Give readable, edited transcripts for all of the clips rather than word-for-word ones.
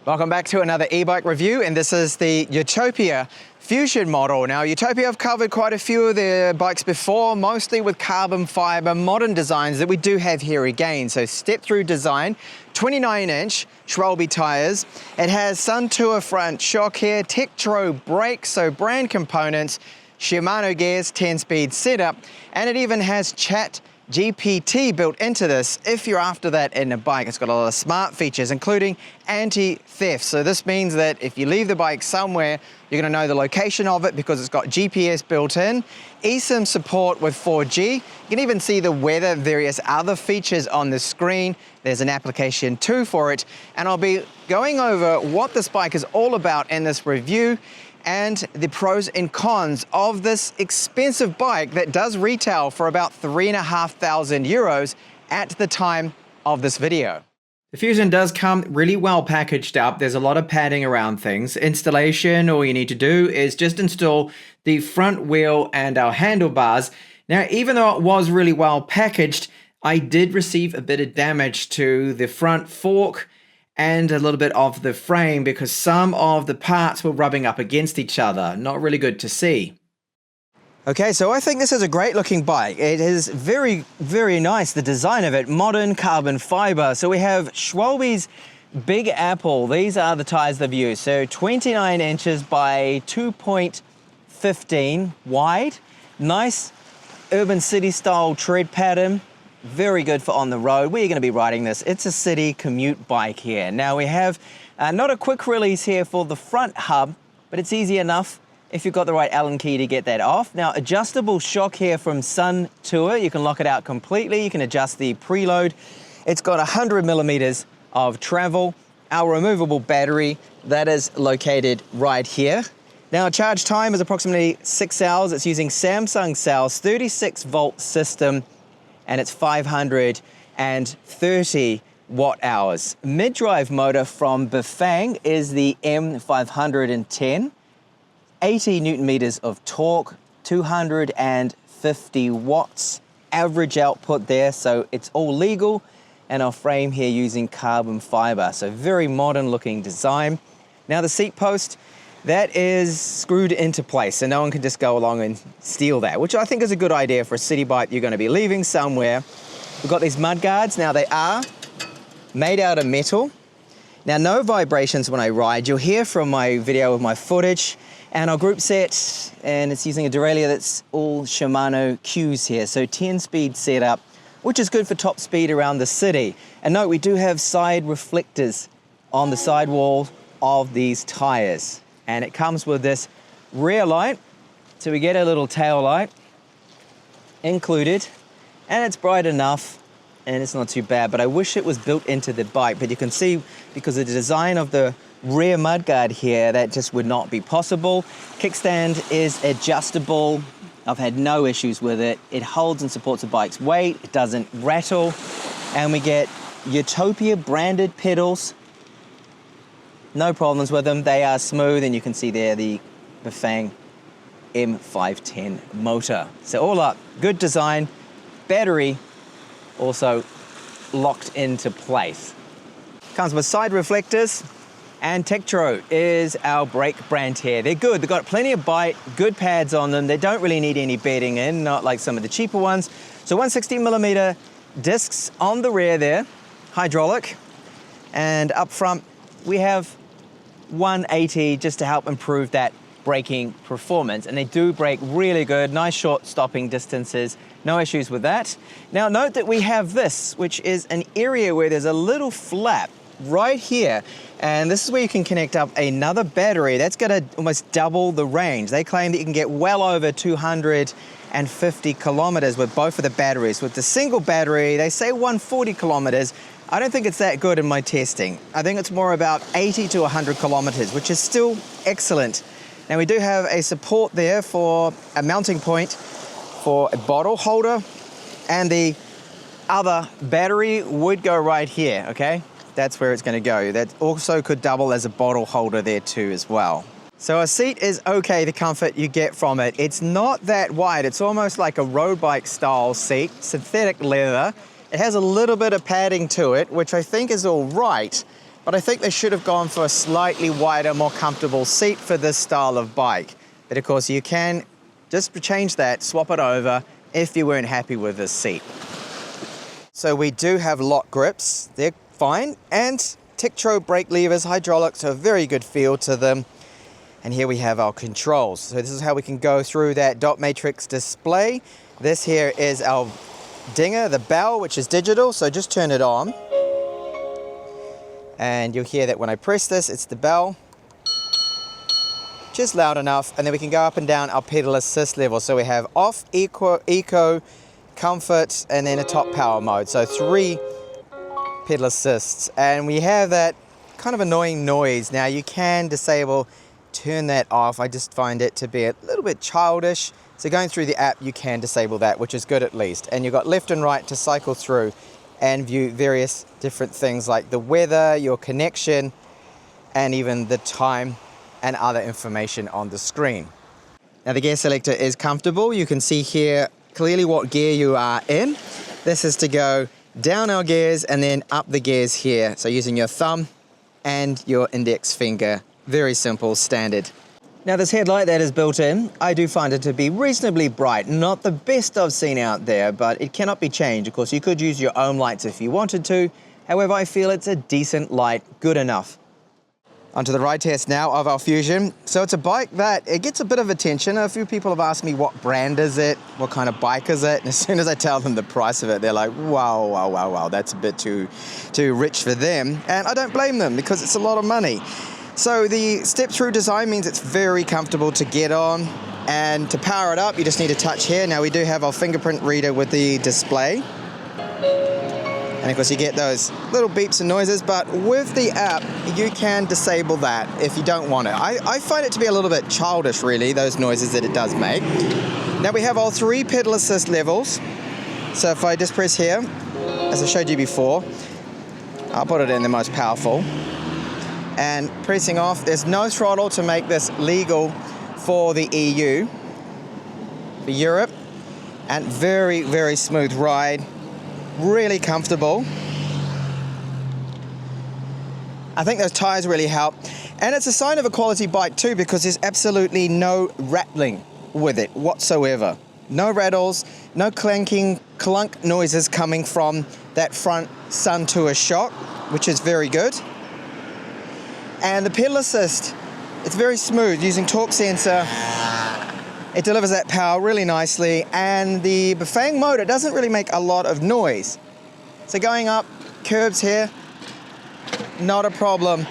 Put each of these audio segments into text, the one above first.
Welcome back to another e-bike review, and this is the Urtopia Fusion model. Now, Urtopia have covered quite a few of their bikes before, mostly with carbon fiber modern designs that we do have here again. So Step-Thru design, 29-inch Schwalbe tires. It has Suntour front shock here, TechTablets brakes, so brand components, Shimano gears, 10-speed setup, and it even has Chat GPT built into this if you're after that in a bike. It's got a lot of smart features, including anti-theft. So this means that if you leave the bike somewhere, you're going to know the location of it because it's got GPS built in, eSIM support with 4G. You can even see the weather, various other features on the screen. There's an application too for it. And I'll be going over what this bike is all about in this review and the pros and cons of this expensive bike that does retail for about €3,500 at the time of this video. The Fusion does come really well packaged up. There's a lot of padding around things. Installation, all you need to do is just install the front wheel and our handlebars. Now, even though it was really well packaged, I did receive a bit of damage to the front fork and a little bit of the frame because some of the parts were rubbing up against each other. Not really good to see. Okay, so I think this is a great looking bike. It is very, very nice, the design of it, modern carbon fiber. So we have Schwalbe's Big Apple. These are the tires they've used. So 29 inches by 2.15 wide. Nice urban city style tread pattern. Very good for on the road. Where are you going to be riding this? It's a city commute bike here. Now we have not a quick release here for the front hub, but it's easy enough if you've got the right Allen key to get that off. Now, adjustable shock here from Suntour. You can lock it out completely. You can adjust the preload. It's got 100 millimeters of travel. Our removable battery, that is located right here. Now, charge time is approximately 6 hours. It's using Samsung cells, 36 volt system, and it's 530 watt hours. Mid-drive motor from Bafang is the M510, 80 newton meters of torque, 250 watts average output there, so it's all legal. And our frame here using carbon fiber, so very modern looking design. Now the seat post, that is screwed into place, so no one can just go along and steal that, which I think is a good idea for a city bike you're going to be leaving somewhere. We've got these mud guards. Now they are made out of metal. Now no vibrations when I ride. You'll hear from my video of my footage and our group set, and it's using a derailleur that's all Shimano Qs here, so 10-speed setup, which is good for top speed around the city. And note, we do have side reflectors on the sidewall of these tires. And it comes with this rear light, so we get a little tail light included, and it's bright enough and it's not too bad, but I wish it was built into the bike. But you can see, because of the design of the rear mudguard here, that just would not be possible. Kickstand is adjustable. I've had no issues with it. It holds and supports the bike's weight, it doesn't rattle, and we get Urtopia branded pedals. No problems with them. They are smooth, and you can see there the Bafang M510 motor. So all up, good design. Battery also locked into place. Comes with side reflectors, and TechTablets is our brake brand here. They're good. They've got plenty of bite, good pads on them. They don't really need any bedding in, not like some of the cheaper ones. So 160 millimeter discs on the rear there, hydraulic, and up front we have 180 just to help improve that braking performance, and they do brake really good. Nice short stopping distances, no issues with that. Now note that we have this, which is an area where there's a little flap right here, and this is where you can connect up another battery. That's going to almost double the range. They claim that you can get well over 250 kilometers with both of the batteries. With the single battery, they say 140 kilometers. I don't think it's that good in my testing. I think it's more about 80 to 100 kilometers, which is still excellent. Now we do have a support there for a mounting point for a bottle holder, and the other battery would go right here, okay? That's where it's going to go. That also could double as a bottle holder there too as well. So a seat is okay, the comfort you get from it. It's not that wide. It's almost like a road bike style seat, synthetic leather. It has a little bit of padding to it, which I think is all right. but I think they should have gone for a slightly wider, more comfortable seat for this style of bike. But of course you can just change that, swap it over if you weren't happy with this seat. So we do have lock grips, they're fine, and TechTablets brake levers, hydraulics, so a very good feel to them. And here we have our controls. So this is how we can go through that dot matrix display. This here is our dinger, the bell, which is digital, so just turn it on. And you'll hear that when I press this, it's the bell. Just loud enough, and then we can go up and down our pedal assist level. So we have off, eco, comfort, and then a top power mode. So 3 pedal assists. And we have that kind of annoying noise. Now you can disable, turn that off. I just find it to be a little bit childish. So going through the app, you can disable that, which is good at least. And you've got left and right to cycle through and view various different things like the weather, your connection, and even the time and other information on the screen. Now the gear selector is comfortable. You can see here clearly what gear you are in. This is to go down our gears and then up the gears here. So using your thumb and your index finger. Very simple, standard. Now this headlight that is built in, I do find it to be reasonably bright. Not the best I've seen out there, but it cannot be changed. Of course, you could use your own lights if you wanted to. However, I feel it's a decent light, good enough. Onto the ride test now of our Fusion. So it's a bike that it gets a bit of attention. A few people have asked me what brand is it, what kind of bike is it, and as soon as I tell them the price of it, they're like, wow, that's a bit too rich for them. And I don't blame them because it's a lot of money. So the Step-Thru design means it's very comfortable to get on, and to power it up you just need to touch here. Now we do have our fingerprint reader with the display, and of course you get those little beeps and noises, but with the app you can disable that if you don't want it. I find it to be a little bit childish really, those noises that it does make. Now we have all 3 pedal assist levels, so if I just press here, as I showed you before, I'll put it in the most powerful. And pressing off, there's no throttle to make this legal for the EU, for Europe, and very, very smooth ride, really comfortable. I think those tires really help, and it's a sign of a quality bike too because there's absolutely no rattling with it whatsoever. No rattles, no clanking, clunk noises coming from that front sun tour shock, which is very good. And the pedal assist, it's very smooth using torque sensor. It delivers that power really nicely, and the Bafang motor doesn't really make a lot of noise. So going up curbs here, not a problem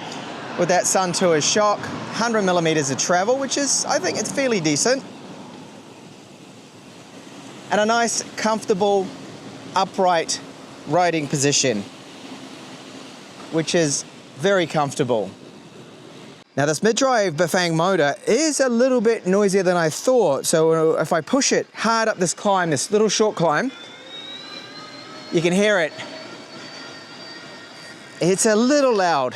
with that sun tour shock. 100 millimeters of travel, which is, I think it's fairly decent. And a nice, comfortable, upright riding position, which is very comfortable. Now this mid-drive Bafang motor is a little bit noisier than I thought, so if I push it hard up this climb, this little short climb, you can hear it. It's a little loud.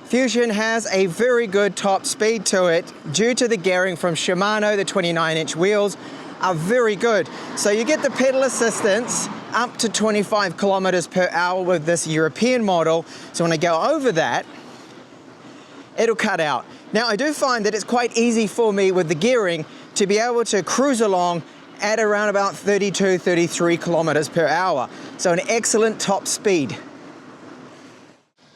Fusion has a very good top speed to it due to the gearing from Shimano. The 29-inch wheels are very good. So you get the pedal assistance up to 25 kilometers per hour with this European model. So when I go over that, it'll cut out. Now I do find that it's quite easy for me with the gearing to be able to cruise along at around about 32, 33 kilometers per hour. So an excellent top speed.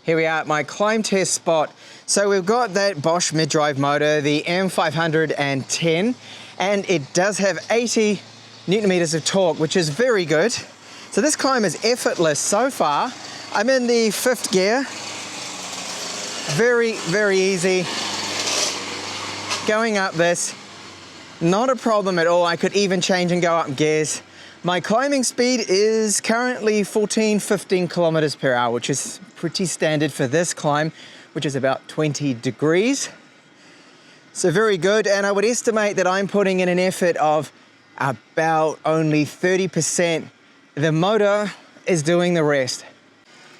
Here we are at my climb test spot. So we've got that Bosch mid-drive motor, the M510, and it does have 80 Newton meters of torque, which is very good. So this climb is effortless so far. I'm in the 5th gear. Very, very easy. Going up this, not a problem at all. I could even change and go up gears. My climbing speed is currently 14, 15 kilometers per hour, which is pretty standard for this climb, which is about 20 degrees. So very good, and I would estimate that I'm putting in an effort of about only 30%. The motor is doing the rest.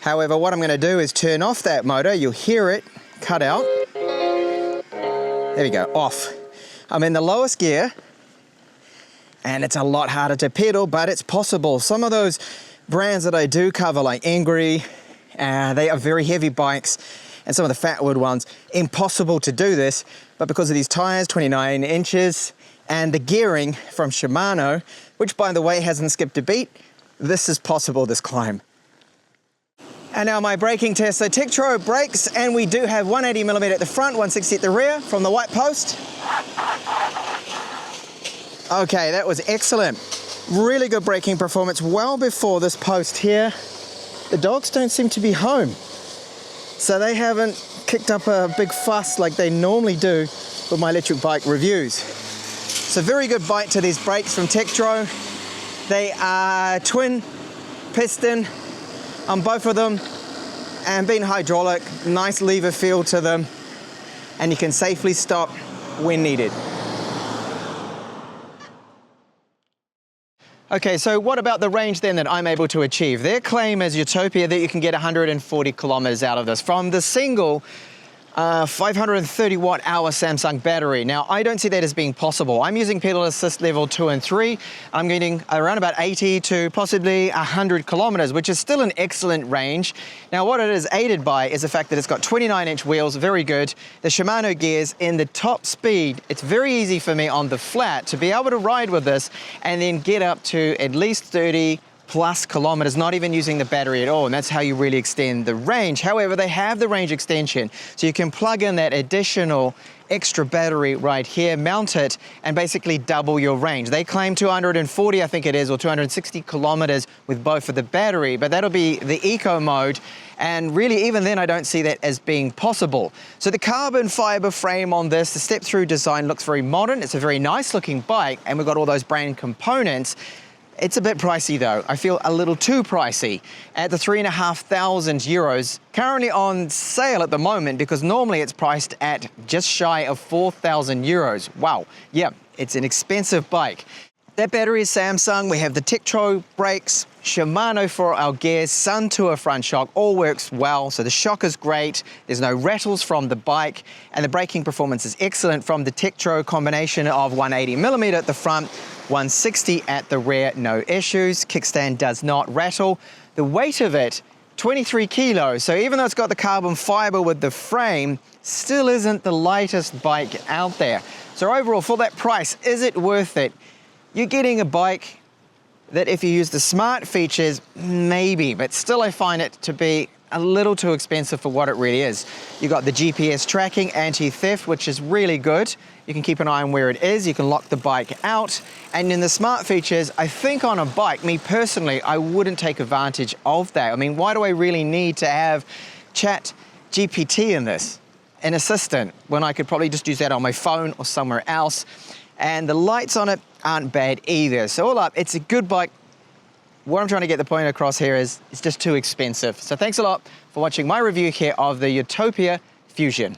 However, what I'm going to do is turn off that motor. You'll hear it cut out. There we go, off. I'm in the lowest gear, and it's a lot harder to pedal, but it's possible. Some of those brands that I do cover, like Angry They are very heavy bikes, and some of the fat wood ones, impossible to do this, but because of these tires, 29 inches, and the gearing from Shimano, which by the way hasn't skipped a beat, this is possible, this climb. And now my braking test. So TechTablets brakes, and we do have 180mm at the front, 160 at the rear from the white post. Okay, that was excellent. Really good braking performance well before this post here. The dogs don't seem to be home, so they haven't kicked up a big fuss like they normally do with my electric bike reviews. So very good bite to these brakes from TechTablets. They are twin piston on both of them, and being hydraulic, nice lever feel to them, and you can safely stop when needed. Okay, so what about the range then that I'm able to achieve? Their claim is Urtopia that you can get 140 kilometers out of this from the single 530 watt hour Samsung battery. Now, I don't see that as being possible. I'm using pedal assist level 2 and 3. I'm getting around about 80 to possibly 100 kilometers, which is still an excellent range. Now, what it is aided by is the fact that it's got 29-inch wheels, very good. The Shimano gears in the top speed. It's very easy for me on the flat to be able to ride with this and then get up to at least 30 plus kilometers, not even using the battery at all, and that's how you really extend the range. However, they have the range extension, so you can plug in that additional extra battery right here, mount it, and basically double your range. They claim 240, I think it is, or 260 kilometers with both of the battery, but that'll be the eco mode, and really even then I don't see that as being possible. So the carbon fiber frame on this, the Step-Thru design, looks very modern. It's a very nice looking bike, and we've got all those brand components. It's a bit pricey though. I feel a little too pricey at the 3,500 euros, currently on sale at the moment, because normally it's priced at just shy of 4,000 euros. Wow, yeah, it's an expensive bike. That battery is Samsung. We have the TechTablets brakes, Shimano for our gears, Sun Tour front shock, all works well. So the shock is great. There's no rattles from the bike, and the braking performance is excellent from the TechTablets combination of 180mm at the front, 160 at the rear, no issues. Kickstand does not rattle. The weight of it, 23 kilos. So even though it's got the carbon fiber with the frame, still isn't the lightest bike out there. So overall, for that price, is it worth it? You're getting a bike that if you use the smart features, maybe, but still I find it to be a little too expensive for what it really is. You've got the GPS tracking, anti-theft, which is really good. You can keep an eye on where it is. You can lock the bike out. And in the smart features, I think on a bike, me personally, I wouldn't take advantage of that. I mean, why do I really need to have Chat GPT in this, an assistant, when I could probably just use that on my phone or somewhere else? And the lights on it aren't bad either. So all up, it's a good bike. What I'm trying to get the point across here is it's just too expensive. So thanks a lot for watching my review here of the Urtopia Fusion.